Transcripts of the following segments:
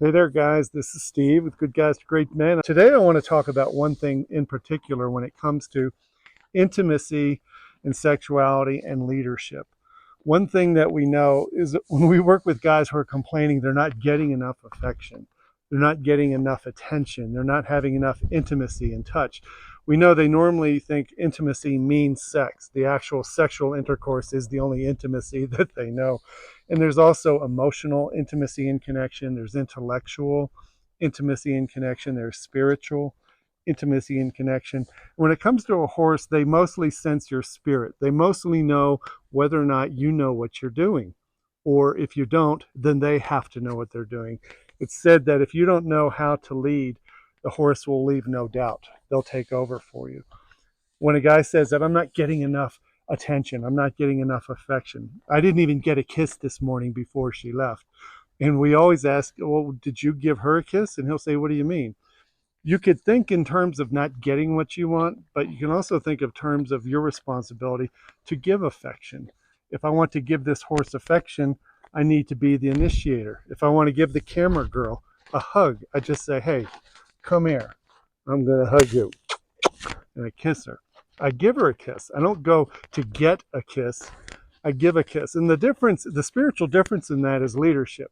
Hey there, guys. This is Steve with Good Guys to Great Men. Today, I want to talk about one thing in particular when it comes to intimacy and sexuality and leadership. One thing that we know is that when we work with guys who are complaining they're not getting enough affection, they're not getting enough attention, they're not having enough intimacy and touch. We know they normally think intimacy means sex. The actual sexual intercourse is the only intimacy that they know. And there's also emotional intimacy and connection, there's intellectual intimacy and connection, there's spiritual intimacy and connection. When it comes to a horse, they mostly sense your spirit. They mostly know whether or not you know what you're doing. Or if you don't, then they have to know what they're doing. It's said that if you don't know how to lead, the horse will leave no doubt. They'll take over for you. When a guy says that I'm not getting enough attention, I'm not getting enough affection, I didn't even get a kiss this morning before she left. And we always ask, well, did you give her a kiss? And he'll say, what do you mean? You could think in terms of not getting what you want, but you can also think of terms of your responsibility to give affection. If I want to give this horse affection, I need to be the initiator. If I want to give the camera girl a hug, I just say, hey, come here. I'm going to hug you. And I kiss her. I give her a kiss. I don't go to get a kiss. I give a kiss. And the difference, the spiritual difference in that is leadership.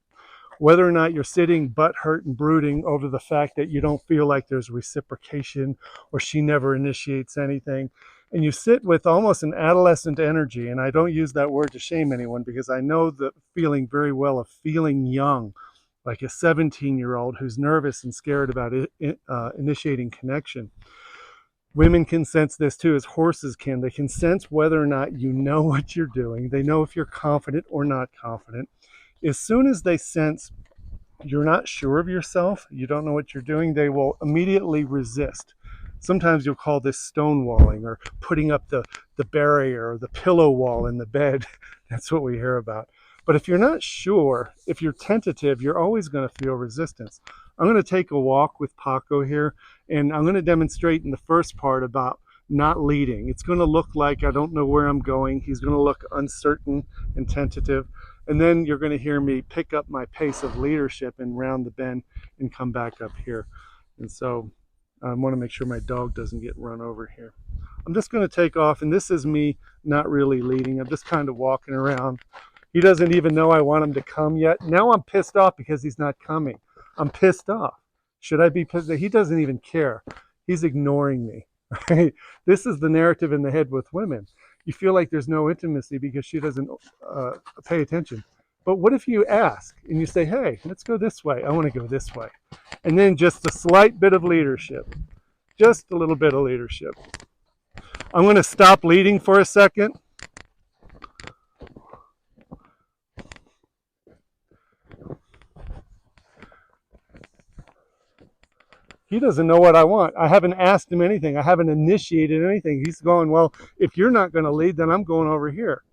Whether or not you're sitting butt hurt and brooding over the fact that you don't feel like there's reciprocation or she never initiates anything, and you sit with almost an adolescent energy, and I don't use that word to shame anyone because I know the feeling very well of feeling young, like a 17-year-old who's nervous and scared about initiating connection. Women can sense this too, as horses can. They can sense whether or not you know what you're doing. They know if you're confident or not confident. As soon as they sense you're not sure of yourself, you don't know what you're doing, they will immediately resist. Sometimes you'll call this stonewalling or putting up the barrier or the pillow wall in the bed. That's what we hear about. But if you're not sure, if you're tentative, you're always going to feel resistance. I'm going to take a walk with Paco here, and I'm going to demonstrate in the first part about not leading. It's going to look like I don't know where I'm going. He's going to look uncertain and tentative. And then you're going to hear me pick up my pace of leadership and round the bend and come back up here. And so I want to make sure my dog doesn't get run over here. I'm just going to take off, and this is me not really leading. I'm just kind of walking around. He doesn't even know I want him to come yet. Now I'm pissed off because he's not coming. I'm pissed off. Should I be pissed? He doesn't even care. He's ignoring me. Right? This is the narrative in the head with women. You feel like there's no intimacy because she doesn't pay attention. But what if you ask and you say, hey, let's go this way. I want to go this way. And then just a slight bit of leadership. Just a little bit of leadership. I'm going to stop leading for a second. He doesn't know what I want. I haven't asked him anything. I haven't initiated anything. He's going, well, if you're not going to lead, then I'm going over here.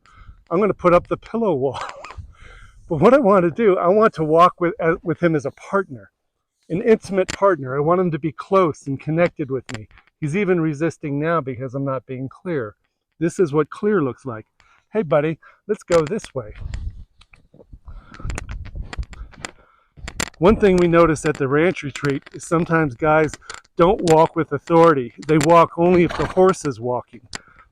I'm going to put up the pillow wall. But what I want to do, I want to walk with him as a partner, an intimate partner. I want him to be close and connected with me. He's even resisting now because I'm not being clear. This is what clear looks like. Hey, buddy, let's go this way. One thing we notice at the ranch retreat is sometimes guys don't walk with authority. They walk only if the horse is walking.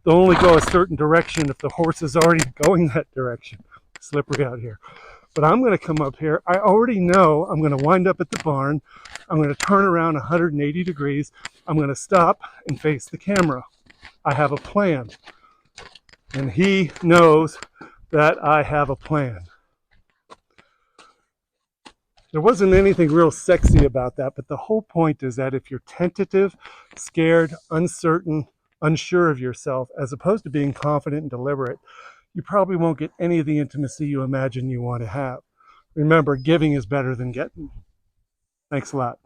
They'll only go a certain direction if the horse is already going that direction. Slippery out here. But I'm going to come up here. I already know I'm going to wind up at the barn. I'm going to turn around 180 degrees. I'm going to stop and face the camera. I have a plan. And he knows that I have a plan. There wasn't anything real sexy about that, but the whole point is that if you're tentative, scared, uncertain, unsure of yourself, as opposed to being confident and deliberate, you probably won't get any of the intimacy you imagine you want to have. Remember, giving is better than getting. Thanks a lot.